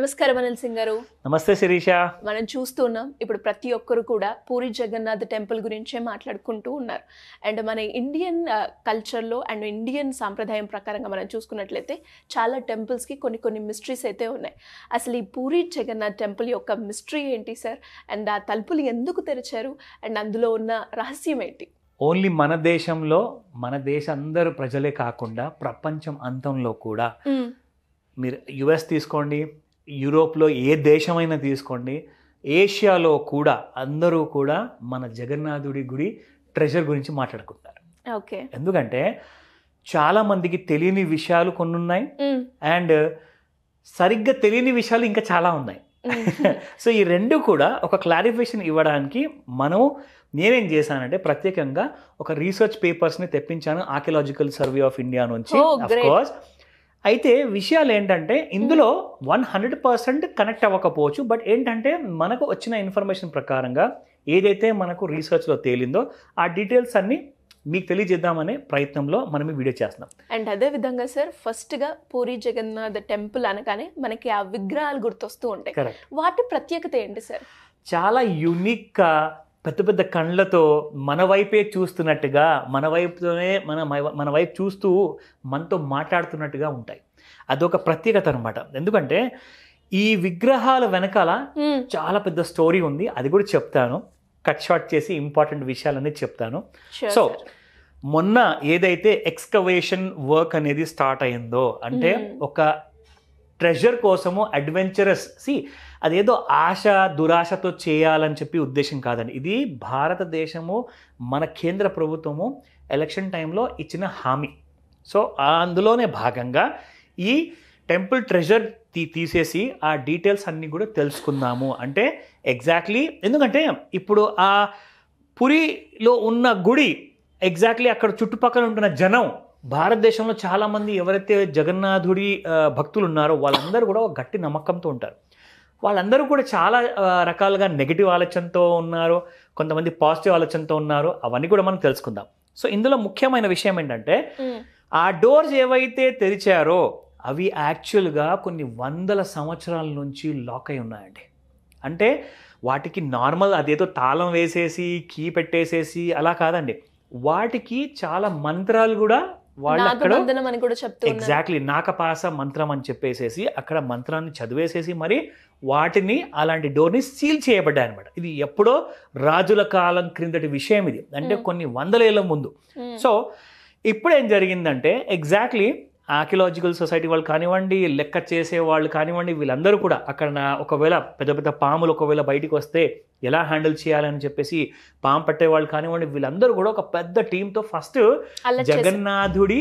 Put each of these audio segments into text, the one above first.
నమస్కారం అనిల్ సింగ్ గారు. నమస్తే శిరీష. మనం చూస్తున్నాం ఇప్పుడు ప్రతి ఒక్కరు కూడా పూరి జగన్నాథ్ టెంపుల్ గురించే మాట్లాడుకుంటూ ఉన్నారు. అండ్ మన ఇండియన్ కల్చర్లో అండ్ ఇండియన్ సాంప్రదాయం ప్రకారంగా మనం చూసుకున్నట్లయితే చాలా టెంపుల్స్కి కొన్ని మిస్టరీస్ అయితే ఉన్నాయి. అసలు ఈ పూరి జగన్నాథ్ టెంపుల్ యొక్క మిస్టరీ ఏంటి సార్? అండ్ ఆ తలుపులు ఎందుకు తెరిచారు? అండ్ అందులో ఉన్న రహస్యం ఏంటి? ఓన్లీ మన దేశంలో మన దేశ అందరు ప్రజలే కాకుండా ప్రపంచం అంతంలో కూడా, మీరు యుఎస్ తీసుకోండి, యూరోప్లో ఏ దేశమైనా తీసుకోండి, ఏషియాలో కూడా అందరూ కూడా మన జగన్నాథుడి గుడి ట్రెజర్ గురించి మాట్లాడుకుంటారు. ఓకే. ఎందుకంటే చాలామందికి తెలియని విషయాలు కొన్ని ఉన్నాయి, అండ్ సరిగ్గా తెలియని విషయాలు ఇంకా చాలా ఉన్నాయి. సో ఈ రెండు కూడా ఒక క్లారిఫికేషన్ ఇవ్వడానికి నేనేం చేశానంటే ప్రత్యేకంగా ఒక రీసెర్చ్ పేపర్స్ని తెప్పించాను ఆర్కియలాజికల్ సర్వే ఆఫ్ ఇండియా నుంచి. అఫ్కోర్స్ అయితే విషయాలు ఏంటంటే ఇందులో 100% కనెక్ట్ అవ్వకపోవచ్చు, బట్ ఏంటంటే మనకు వచ్చిన ఇన్ఫర్మేషన్ ప్రకారంగా ఏదైతే మనకు రీసెర్చ్లో తేలిందో ఆ డీటెయిల్స్ అన్నీ మీకు తెలియజేద్దామనే ప్రయత్నంలో మనం ఈ వీడియో చేస్తున్నాం. అండ్ అదే విధంగా సార్, ఫస్ట్గా పూరి జగన్నాథ్ టెంపుల్ అనగానే మనకి ఆ విగ్రహాలు గుర్తొస్తూ ఉంటాయి. వాటి ప్రత్యేకత ఏంటి సార్? చాలా యూనిక్గా పెద్ద పెద్ద కళ్ళతో మన వైపే చూస్తున్నట్టుగా, మన వైపు చూస్తూ మనతో మాట్లాడుతున్నట్టుగా ఉంటాయి. అదొక ప్రత్యేకత అనమాట. ఎందుకంటే ఈ విగ్రహాల వెనకాల చాలా పెద్ద స్టోరీ ఉంది, అది కూడా చెప్తాను. కట్ షార్ట్ చేసి ఇంపార్టెంట్ విషయాలన్నీ చెప్తాను. సో మొన్న ఏదైతే ఎక్స్కవేషన్ వర్క్ అనేది స్టార్ట్ అయిందో, అంటే ఒక ట్రెజర్ కోసము అడ్వెంచరస్, అదేదో ఆశ దురాశతో చేయాలని చెప్పి ఉద్దేశం కాదండి. ఇది భారతదేశము మన కేంద్ర ప్రభుత్వము ఎలక్షన్ టైంలో ఇచ్చిన హామీ. సో అందులోనే భాగంగా ఈ టెంపుల్ ట్రెజర్ తీసేసి ఆ డీటెయిల్స్ అన్నీ కూడా తెలుసుకుందాము. అంటే ఎగ్జాక్ట్లీ ఎందుకంటే ఇప్పుడు ఆ పురిలో ఉన్న గుడి ఎగ్జాక్ట్లీ అక్కడ చుట్టుపక్కల ఉంటున్న జనం, భారతదేశంలో చాలామంది ఎవరైతే జగన్నాథుడి భక్తులు ఉన్నారో వాళ్ళందరూ కూడా ఒక గట్టి నమ్మకంతో ఉంటారు. వాళ్ళందరూ కూడా చాలా రకాలుగా నెగిటివ్ ఆలోచనతో ఉన్నారు, కొంతమంది పాజిటివ్ ఆలోచనతో ఉన్నారు. అవన్నీ కూడా మనం తెలుసుకుందాం. సో ఇందులో ముఖ్యమైన విషయం ఏంటంటే ఆ డోర్స్ ఏవైతే తెరిచారో అవి యాక్చువల్గా కొన్ని వందల సంవత్సరాల నుంచి లాక్ అయి ఉన్నాయండి. అంటే వాటికి నార్మల్ అదేదో తాళం వేసేసి కీ పెట్టేసేసి అలా కాదండి, వాటికి చాలా మంత్రాలు కూడా వాళ్ళు అక్కడ ఎగ్జాక్ట్లీ నాకపాస మంత్రం అని చెప్పేసేసి అక్కడ మంత్రాన్ని చదివేసేసి మరి వాటిని అలాంటి డోర్ని సీల్ చేయబడ్డాయి అనమాట. ఇది ఎప్పుడో రాజుల కాలం క్రిందటి విషయం ఇది, అంటే కొన్ని వందల ఏళ్ళ ముందు. సో ఇప్పుడు ఏం జరిగిందంటే ఎగ్జాక్ట్లీ ఆర్కియలాజికల్ సొసైటీ వాళ్ళు కానివ్వండి, లెక్క చేసే వాళ్ళు కానివ్వండి, వీళ్ళందరూ కూడా అక్కడ ఒకవేళ పెద్ద పెద్ద పాములు ఒకవేళ బయటికి వస్తే ఎలా హ్యాండిల్ చేయాలని చెప్పేసి పాము పట్టే వాళ్ళు కానివ్వండి, వీళ్ళందరూ కూడా ఒక పెద్ద టీంతో ఫస్ట్ జగన్నాథుడి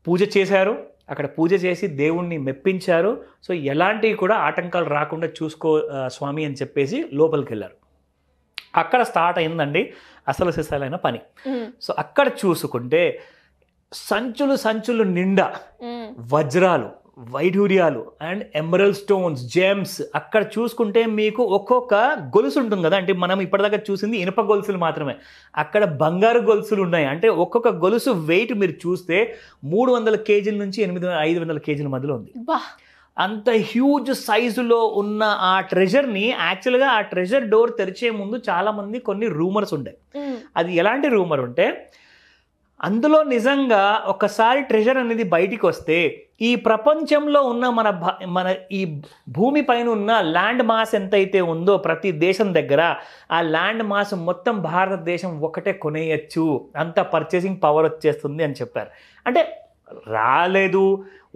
పూజ చేశారు. అక్కడ పూజ చేసి దేవుణ్ణి మెప్పించారు. సో ఎలాంటివి కూడా ఆటంకాలు రాకుండా చూసుకో స్వామి అని చెప్పేసి లోపలికి వెళ్ళారు. అక్కడ స్టార్ట్ అయిందండి అసలు సిసలైన పని. సో అక్కడ చూసుకుంటే సంచులు నిండా వజ్రాలు, వైఢూర్యాలు అండ్ ఎమరల్డ్ స్టోన్స్, జెమ్స్. అక్కడ చూసుకుంటే మీకు ఒక్కొక్క గొలుసు ఉంటుంది కదా, అంటే మనం ఇప్పటిదాకా చూసింది ఇనుప గొలుసులు మాత్రమే, అక్కడ బంగారు గొలుసులు ఉన్నాయి. అంటే ఒక్కొక్క గొలుసు వెయిట్ మీరు చూస్తే 300 కేజీల నుంచి 500 కేజీల మధ్యలో ఉంది. అంత హ్యూజ్ సైజులో ఉన్న ఆ ట్రెజర్ని యాక్చువల్గా ఆ ట్రెజర్ డోర్ తెరిచే ముందు చాలామంది కొన్ని రూమర్స్ ఉంటాయి. అది ఎలాంటి రూమర్ ఉంటే అందులో నిజంగా ఒకసారి ట్రెజర్ అనేది బయటికి వస్తే ఈ ప్రపంచంలో ఉన్న మన ఈ భూమి పైన ఉన్న ల్యాండ్ మాస్ ఎంతైతే ఉందో ప్రతి దేశం దగ్గర ఆ ల్యాండ్ మాస్ మొత్తం భారతదేశం ఒకటే కొనేయచ్చు, అంత పర్చేసింగ్ పవర్ వచ్చేస్తుంది అని చెప్పారు. అంటే రాలేదు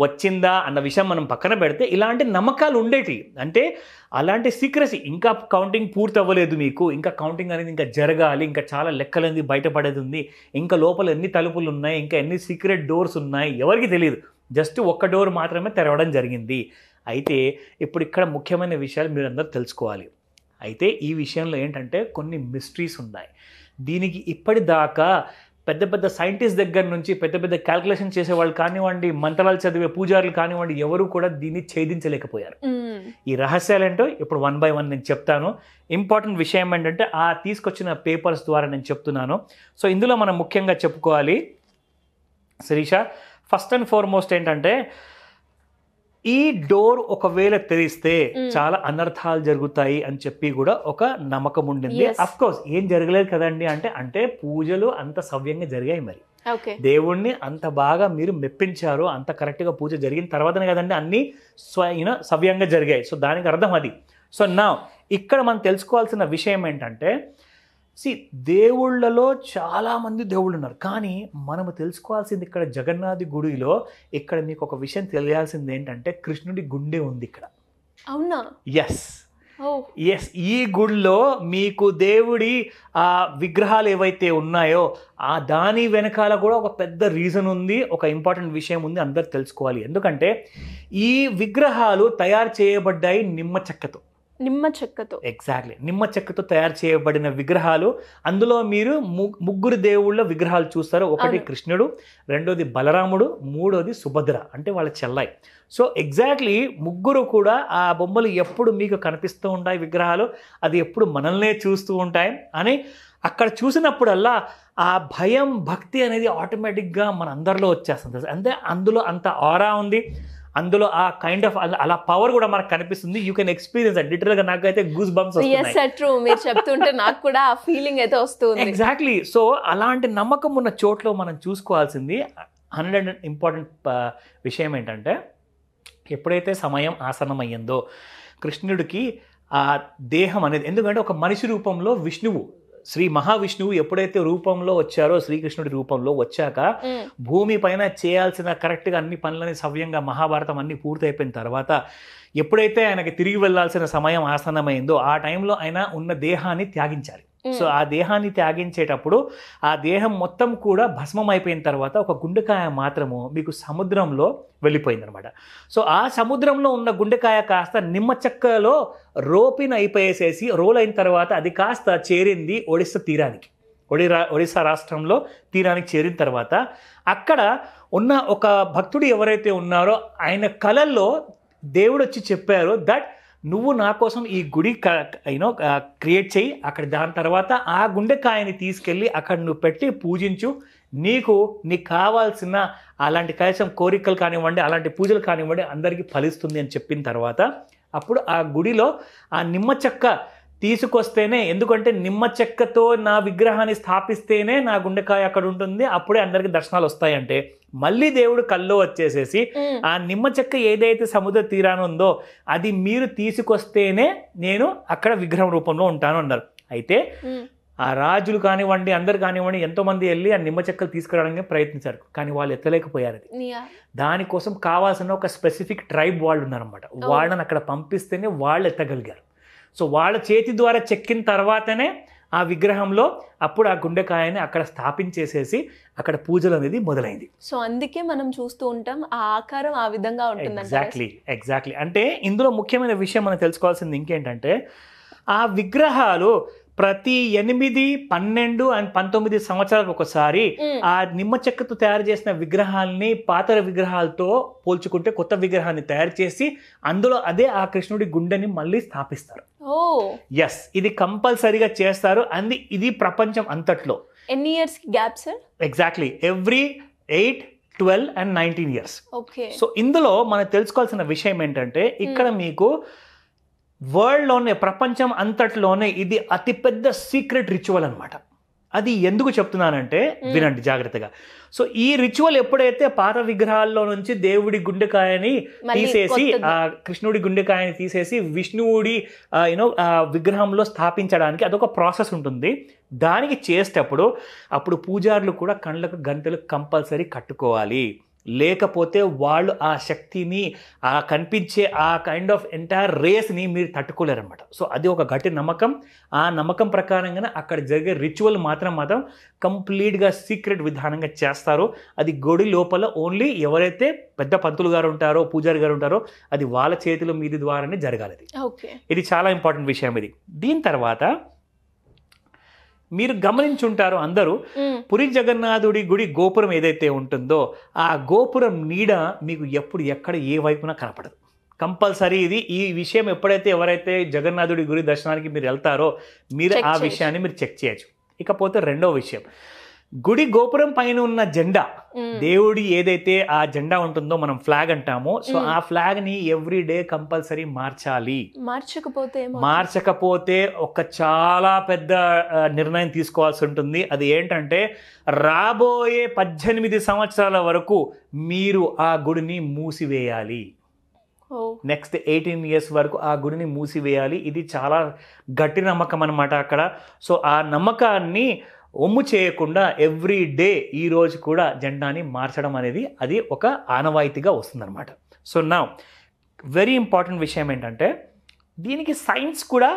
వచ్చిందా అన్న విషయం మనం పక్కన పెడితే ఇలాంటి నమ్మకాలు ఉండేటి. అంటే అలాంటి సీక్రెసీ, ఇంకా కౌంటింగ్ పూర్తి అవ్వలేదు, మీకు ఇంకా కౌంటింగ్ అనేది ఇంకా జరగాలి, ఇంకా చాలా లెక్కలనేది బయటపడేది ఉంది, ఇంకా లోపల ఎన్ని తలుపులు ఉన్నాయి, ఇంకా ఎన్ని సీక్రెట్ డోర్స్ ఉన్నాయి ఎవరికి తెలియదు. జస్ట్ ఒక్క డోర్ మాత్రమే తెరవడం జరిగింది. అయితే ఇప్పుడు ఇక్కడ ముఖ్యమైన విషయాలు మీరందరూ తెలుసుకోవాలి. అయితే ఈ విషయంలో ఏంటంటే కొన్ని మిస్టరీస్ ఉన్నాయి. దీనికి ఇప్పటిదాకా పెద్ద పెద్ద సైంటిస్ట్ దగ్గర నుంచి పెద్ద పెద్ద క్యాల్కులేషన్ చేసేవాళ్ళు కానివ్వండి, మంత్రాలు చదివే పూజారులు కానివ్వండి, ఎవరు కూడా దీన్ని ఛేదించలేకపోయారు. ఈ రహస్యాలు ఏంటో ఇప్పుడు 1 by 1 నేను చెప్తాను. ఇంపార్టెంట్ విషయం ఏంటంటే ఆ తీసుకొచ్చిన పేపర్స్ ద్వారా నేను చెప్తున్నాను. సో ఇందులో మనం ముఖ్యంగా చెప్పుకోవాలి శిరీష, ఫస్ట్ అండ్ ఫార్మోస్ట్ ఏంటంటే ఈ డోర్ ఒకవేళ తెరిస్తే చాలా అనర్థాలు జరుగుతాయి అని చెప్పి కూడా ఒక నమ్మకం ఉండింది. అఫ్ కోర్స్ ఏం జరగలేదు కదండి అంటే పూజలు అంత సవ్యంగా జరిగాయి. మరి దేవుణ్ణి అంత బాగా మీరు మెప్పించారు, అంత కరెక్ట్గా పూజ జరిగిన తర్వాతనే కదండి అన్ని సవ్యంగా జరిగాయి. సో దానికి అర్థం అది. సో నా ఇక్కడ మనం తెలుసుకోవాల్సిన విషయం ఏంటంటే, దేవుళ్ళలో చాలామంది దేవుళ్ళు ఉన్నారు, కానీ మనము తెలుసుకోవాల్సింది ఇక్కడ జగన్నాథ్ గుడిలో ఇక్కడ మీకు ఒక విషయం తెలియాల్సింది ఏంటంటే కృష్ణుడి గుండె ఉంది ఇక్కడ. అవునా? ఎస్, ఈ గుడిలో మీకు దేవుడి ఆ విగ్రహాలు ఏవైతే ఉన్నాయో ఆ దాని వెనకాల కూడా ఒక పెద్ద రీజన్ ఉంది, ఒక ఇంపార్టెంట్ విషయం ఉంది, అందరు తెలుసుకోవాలి. ఎందుకంటే ఈ విగ్రహాలు తయారు చేయబడ్డాయి నిమ్మ చెక్కతో. ఎగ్జాక్ట్లీ, నిమ్మ చెక్కతో తయారు చేయబడిన విగ్రహాలు. అందులో మీరు ముగ్గురు దేవుళ్ళ విగ్రహాలు చూస్తారు. ఒకటి కృష్ణుడు, రెండోది బలరాముడు, మూడోది సుభద్ర అంటే వాళ్ళ చెల్లాయి. సో ఎగ్జాక్ట్లీ ముగ్గురు కూడా ఆ బొమ్మలు ఎప్పుడు మీకు కనిపిస్తూ ఉంటాయి విగ్రహాలు, అది ఎప్పుడు మనల్నే చూస్తూ ఉంటాయి అని అక్కడ చూసినప్పుడల్లా ఆ భయం భక్తి అనేది ఆటోమేటిక్గా మన అందరిలో వచ్చేస్తుంది. అంటే అందులో అంత ఆరా ఉంది, అందులో ఆ కైండ్ ఆఫ్ అలా పవర్ కూడా మనకు కనిపిస్తుంది. You can experience that. Literal గా నాకైతే గూస్ బంప్స్ వస్తున్నాయి మీరు చెప్తుంటే, నాకు కూడా ఆ ఫీలింగ్ అయితే వస్తుంది. ఎగ్జాక్ట్లీ. సో అలాంటి నమ్మకం ఉన్న చోట్లో మనం చూసుకోవాల్సింది 100 ఇంపార్టెంట్ విషయం ఏంటంటే, ఎప్పుడైతే సమయం ఆసన్నమయ్యిందో కృష్ణుడికి ఆ దేహం అనేది, ఎందుకంటే ఒక మనిషి రూపంలో విష్ణువు, శ్రీ మహావిష్ణువు ఎప్పుడైతే రూపంలో వచ్చారో, శ్రీకృష్ణుడి రూపంలో వచ్చాక భూమి పైన చేయాల్సిన కరెక్ట్గా అన్ని పనులని సవ్యంగా మహాభారతం అన్ని పూర్తయిపోయిన తర్వాత ఎప్పుడైతే ఆయనకి తిరిగి వెళ్లాల్సిన సమయం ఆసన్నమైందో ఆ టైంలో ఆయన ఉన్న దేహాన్ని త్యాగించాలి. సో ఆ దేహాన్ని త్యాగించేటప్పుడు ఆ దేహం మొత్తం కూడా భస్మం అయిపోయిన తర్వాత ఒక గుండెకాయ మాత్రము మీకు సముద్రంలో వెళ్ళిపోయిందనమాట. సో ఆ సముద్రంలో ఉన్న గుండెకాయ కాస్త నిమ్మ చెక్కలో రోల్ అయిన తర్వాత అది కాస్త చేరింది ఒడిస్సా తీరానికి. ఒడిస్సా రాష్ట్రంలో తీరానికి చేరిన తర్వాత అక్కడ ఉన్న ఒక భక్తుడు ఎవరైతే ఉన్నారో ఆయన కలల్లో దేవుడు వచ్చి చెప్పారు దట్ నువ్వు నా కోసం ఈ గుడి క్రియేట్ చేయి, అక్కడ దాని తర్వాత ఆ గుండెకాయని తీసుకెళ్ళి అక్కడ నువ్వు పెట్టి పూజించు, నీకు కావాల్సిన అలాంటి కనీసం కోరికలు కానివ్వండి, అలాంటి పూజలు కానివ్వండి అందరికీ ఫలిస్తుంది అని చెప్పిన తర్వాత అప్పుడు ఆ గుడిలో ఆ నిమ్మ చెక్క తీసుకొస్తేనే, ఎందుకంటే నిమ్మ చెక్కతో నా విగ్రహాన్ని స్థాపిస్తేనే నా గుండెకాయ అక్కడ ఉంటుంది, అప్పుడే అందరికి దర్శనాలు వస్తాయంటే మళ్ళీ దేవుడు కల్లో వచ్చేసేసి ఆ నిమ్మ చెక్క ఏదైతే సముద్ర తీరాన ఉందో అది మీరు తీసుకొస్తేనే నేను అక్కడ విగ్రహం రూపంలో ఉంటాను అన్నారు. అయితే ఆ రాజులు కానివ్వండి, అందరు కానివ్వండి, ఎంతో మంది వెళ్ళి ఆ నిమ్మ చెక్కలు తీసుకురావడానికి ప్రయత్నించారు, కానీ వాళ్ళు ఎత్తలేకపోయారు. అది దానికోసం కావాల్సిన ఒక స్పెసిఫిక్ ట్రైబ్ వాళ్ళు ఉన్నారన్నమాట. వాళ్ళని అక్కడ పంపిస్తేనే వాళ్ళు ఎత్తగలిగారు. సో వాళ్ళ చేతి ద్వారా చెక్కిన తర్వాతనే ఆ విగ్రహంలో అప్పుడు ఆ గుండెకాయని అక్కడ స్థాపించేసేసి అక్కడ పూజలు అనేది మొదలైంది. సో అందుకే మనం చూస్తూ ఉంటాం ఆ ఆకారం ఆ విధంగా ఉంటుంది. ఎగ్జాక్ట్లీ. అంటే ఇందులో ముఖ్యమైన విషయం మనం తెలుసుకోవాల్సింది ఇంకేంటంటే, ఆ విగ్రహాలు ప్రతి 8, 12 and 19 సంవత్సరాలకు ఒకసారి ఆ నిమ్మ చెక్కతో తయారు చేసిన విగ్రహాలని పాత విగ్రహాలతో పోల్చుకుంటే కొత్త విగ్రహాన్ని తయారు చేసి అందులో అదే ఆ కృష్ణుడి గుండెని మళ్ళీ స్థాపిస్తారు. ఎస్, ఇది కంపల్సరీగా చేస్తారు. అంది ఇది ప్రపంచం అంతట్లో. ఎన్ని years gap sir? Exactly every 8, 12 and 19 years. So ఇందులో మనం తెలుసుకోవాల్సిన విషయం ఏంటంటే, ఇక్కడ మీకు వరల్డ్లోనే, ప్రపంచం అంతట్లోనే ఇది అతిపెద్ద సీక్రెట్ రిచువల్ అనమాట. అది ఎందుకు చెప్తున్నానంటే వినండి జాగ్రత్తగా. సో ఈ రిచువల్ ఎప్పుడైతే పాత విగ్రహాల్లో నుంచి దేవుడి గుండెకాయని తీసేసి ఆ కృష్ణుడి గుండెకాయని తీసేసి విష్ణువుడి విగ్రహంలో స్థాపించడానికి అదొక ప్రాసెస్ ఉంటుంది. దానికి చేసేటప్పుడు అప్పుడు పూజారులు కూడా కళ్ళకు గంటలు కంపల్సరీ కట్టుకోవాలి, లేకపోతే వాళ్ళు ఆ శక్తిని, ఆ కనిపించే ఆ కైండ్ ఆఫ్ ఎంటైర్ రేస్ని మీరు తట్టుకోలేరు అనమాట. సో అది ఒక గట్టి నమ్మకం. ఆ నమ్మకం ప్రకారంగానే అక్కడ జరిగే రిచువల్ మాత్రం కంప్లీట్గా సీక్రెట్ విధానంగా చేస్తారు. అది గుడి లోపల ఓన్లీ ఎవరైతే పెద్ద పంతులు గారు ఉంటారో, పూజారి గారు ఉంటారో, అది వాళ్ళ చేతుల మీది ద్వారానే జరగాలి. ఇది చాలా ఇంపార్టెంట్ విషయం. ఇది దీని తర్వాత మీరు గమనించుంటారు అందరూ, పురి జగన్నాథుడి గుడి గోపురం ఏదైతే ఉంటుందో ఆ గోపురం నీడ మీకు ఎప్పుడు ఎక్కడ ఏ వైపున కనపడదు. కంపల్సరీ ఈ విషయం ఎప్పుడైతే ఎవరైతే జగన్నాథుడి గుడి దర్శనానికి మీరు వెళ్తారో మీరు ఆ విషయాన్ని మీరు చెక్ చేయొచ్చు. ఇకపోతే రెండో విషయం, గుడి గోపురం పైన ఉన్న జెండా, దేవుడి ఏదైతే ఆ జెండా ఉంటుందో మనం ఫ్లాగ్ అంటామో, సో ఆ ఫ్లాగ్ ని ఎవ్రీ డే కంపల్సరీ మార్చాలి. మార్చకపోతే ఒక చాలా పెద్ద నిర్ణయం తీసుకోవాల్సి ఉంటుంది. అది ఏంటంటే రాబోయే 18 సంవత్సరాల వరకు మీరు ఆ గుడిని మూసివేయాలి. నెక్స్ట్ 18 years వరకు ఆ గుడిని మూసివేయాలి. ఇది చాలా గట్టి నమ్మకం అనమాట అక్కడ. సో ఆ నమ్మకాన్ని ఒమ్ము చేయకుండా ఎవ్రీ డే ఈ రోజు కూడా జెండాని మార్చడం అనేది అది ఒక ఆనవాయితీగా వస్తుందన్నమాట. సో నా వెరీ ఇంపార్టెంట్ విషయం ఏంటంటే దీనికి సైన్స్ కూడా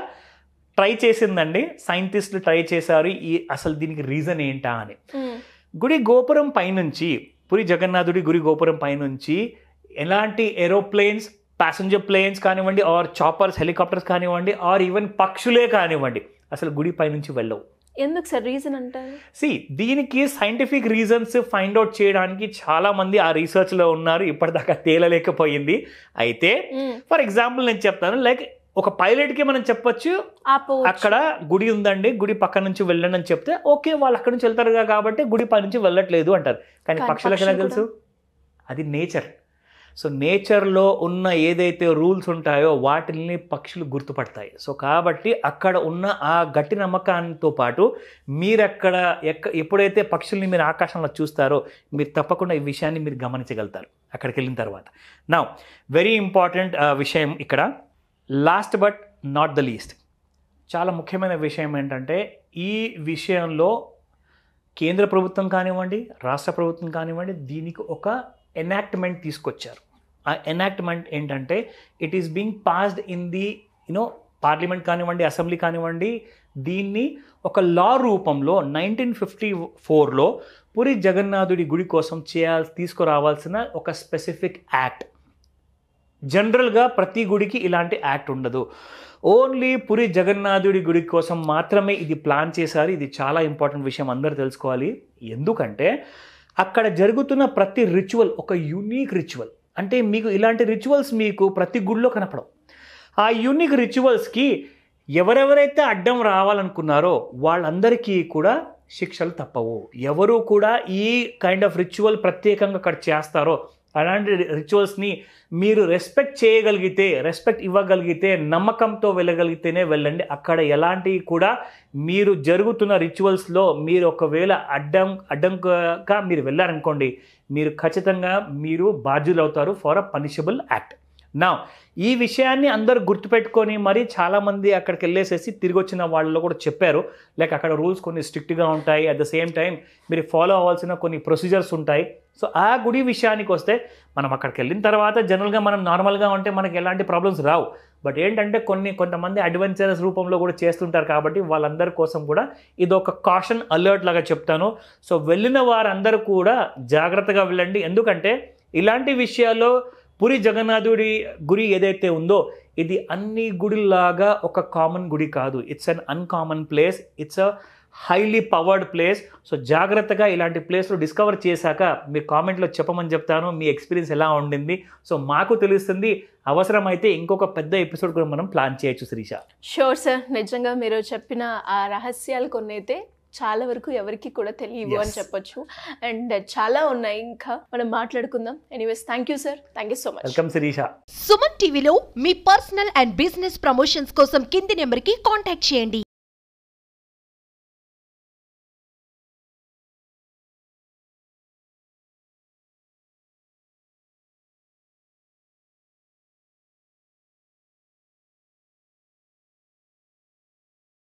ట్రై చేసిందండి. సైంటిస్టులు ట్రై చేశారు అసలు దీనికి రీజన్ ఏంటా అని. గుడి గోపురం పైనుంచి, పురి జగన్నాథుడి గుడి గోపురం పైనుంచి ఎలాంటి ఏరోప్లేన్స్, ప్యాసింజర్ ప్లేన్స్ కానివ్వండి, ఆర్ చాపర్స్, హెలికాప్టర్స్ కానివ్వండి, ఆర్ ఈవెన్ పక్షులే కానివ్వండి, అసలు గుడి పైనుంచి వెళ్ళవు. ఎందుకు సార్ రీజన్ అంటారు? దీనికి సైంటిఫిక్ రీజన్స్ ఫైండ్ అవుట్ చేయడానికి చాలా మంది ఆ రీసెర్చ్ లో ఉన్నారు. ఇప్పటిదాకా తేలలేకపోయింది. అయితే ఫర్ ఎగ్జాంపుల్ నేను చెప్తాను, లైక్ ఒక పైలట్ కి మనం చెప్పొచ్చు అక్కడ గుడి ఉందండి, గుడి పక్క నుంచి వెళ్ళండి అని చెప్తే ఓకే, వాళ్ళు అక్కడ నుంచి వెళ్తారు కాబట్టి గుడి పై నుంచి వెళ్ళట్లేదు అంటారు. కానీ పక్షులకు ఎలా తెలుసు? అది నేచర్. సో నేచర్లో ఉన్న ఏదైతే రూల్స్ ఉంటాయో వాటిని పక్షులు గుర్తుపడతాయి. సో కాబట్టి అక్కడ ఉన్న ఆ గట్టి నమ్మకాంతో పాటు మీరక్కడ ఎప్పుడైతే పక్షుల్ని మీరు ఆకాశంలో చూస్తారో మీరు తప్పకుండా ఈ విషయాన్ని మీరు గమనించగలుగుతారు అక్కడికి వెళ్ళిన తర్వాత. నౌ వెరీ ఇంపార్టెంట్ విషయం ఇక్కడ, last but not the least, చాలా ముఖ్యమైన విషయం ఏంటంటే ఈ విషయంలో కేంద్ర ప్రభుత్వం కానివ్వండి, రాష్ట్ర ప్రభుత్వం కానివ్వండి, దీనికి ఒక ఎనాక్ట్మెంట్ తీసుకొచ్చారు. ఆ ఎనాక్ట్మెంట్ ఏంటంటే it is being passed in the parliament కానివ్వండి, అసెంబ్లీ కానివ్వండి, దీన్ని ఒక లా రూపంలో 1954లో పురి జగన్నాథుడి గుడి కోసం తీసుకురావాల్సిన ఒక స్పెసిఫిక్ యాక్ట్. జనరల్గా ప్రతి గుడికి ఇలాంటి యాక్ట్ ఉండదు. ఓన్లీ పురి జగన్నాథుడి గుడి కోసం మాత్రమే ఇది ప్లాన్ చేశారు. ఇది చాలా ఇంపార్టెంట్ విషయం, అందరూ తెలుసుకోవాలి. ఎందుకంటే అక్కడ జరుగుతున్న ప్రతి రిచువల్ ఒక యూనిక్ రిచువల్. అంటే మీకు ఇలాంటి రిచువల్స్ మీకు ప్రతి గుడిలో కనపడవు. ఆ యూనిక్ రిచువల్స్కి ఎవరెవరైతే అడ్డం రావాలనుకున్నారో వాళ్ళందరికీ కూడా శిక్షలు తప్పవు. ఎవరు కూడా ఈ కైండ్ ఆఫ్ రిచువల్ ప్రత్యేకంగా అక్కడ చేస్తారో అలాంటి రిచువల్స్ని మీరు రెస్పెక్ట్ చేయగలిగితే, రెస్పెక్ట్ ఇవ్వగలిగితే, నమ్మకంతో వెళ్ళగలిగితేనే వెళ్ళండి. అక్కడ ఎలాంటి కూడా మీరు జరుగుతున్న రిచువల్స్లో మీరు ఒకవేళ అడ్డంగా మీరు వెళ్ళారనుకోండి, మీరు ఖచ్చితంగా మీరు బాధ్యులు అవుతారు ఫర్ అ పనిషబుల్ యాక్ట్. నా ఈ విషయాన్ని అందరూ గుర్తుపెట్టుకొని మరి చాలామంది అక్కడికి వెళ్ళేసేసి తిరిగి వచ్చిన వాళ్ళలో కూడా చెప్పారు, లైక్ అక్కడ రూల్స్ కొన్ని స్ట్రిక్ట్గా ఉంటాయి, అట్ ద సేమ్ టైం మీరు ఫాలో అవ్వాల్సిన కొన్ని ప్రొసీజర్స్ ఉంటాయి. సో ఆ గుడి విషయానికి వస్తే మనం అక్కడికి వెళ్ళిన తర్వాత జనరల్గా మనం నార్మల్గా ఉంటే మనకి ఎలాంటి ప్రాబ్లమ్స్ రావు. బట్ ఏంటంటే కొంతమంది అడ్వెంచరస్ రూపంలో కూడా చేస్తుంటారు కాబట్టి వాళ్ళందరి కోసం కూడా ఇది ఒక కాషన్ అలర్ట్ లాగా చెప్తాను. సో వెళ్ళిన వారందరూ కూడా జాగ్రత్తగా వెళ్ళండి. ఎందుకంటే ఇలాంటి విషయాల్లో పురి జగన్నాథుడి గుడి ఏదైతే ఉందో ఇది అన్ని గుడిలాగా ఒక కామన్ గుడి కాదు. It's an uncommon place, it's a highly powered place. So జాగ్రత్తగా ఇలాంటి ప్లేస్లో డిస్కవర్ చేశాక మీ కామెంట్లో చెప్పమని చెప్తాను మీ ఎక్స్పీరియన్స్ ఎలా ఉండింది. సో మాకు తెలుస్తుంది, అవసరమైతే ఇంకొక పెద్ద ఎపిసోడ్ కూడా మనం ప్లాన్ చేయొచ్చు శిరీష. షూర్ సార్, నిజంగా మీరు చెప్పిన ఆ రహస్యాలు కొన్ని అయితే చాలా వరకు ఎవరికి కూడా తెలియవు అని చెప్పొచ్చు. అండ్ చాలా ఉన్నాయి, ఇంకా మనం మాట్లాడుకుందాం. Anyways thank you sir, thank you so much. Welcome Shirisha. Suman టీవీలో మీ పర్సనల్ అండ్ బిజినెస్ ప్రమోషన్స్ కోసం కింది నెంబర్కి కాంటాక్ట్ చేయండి.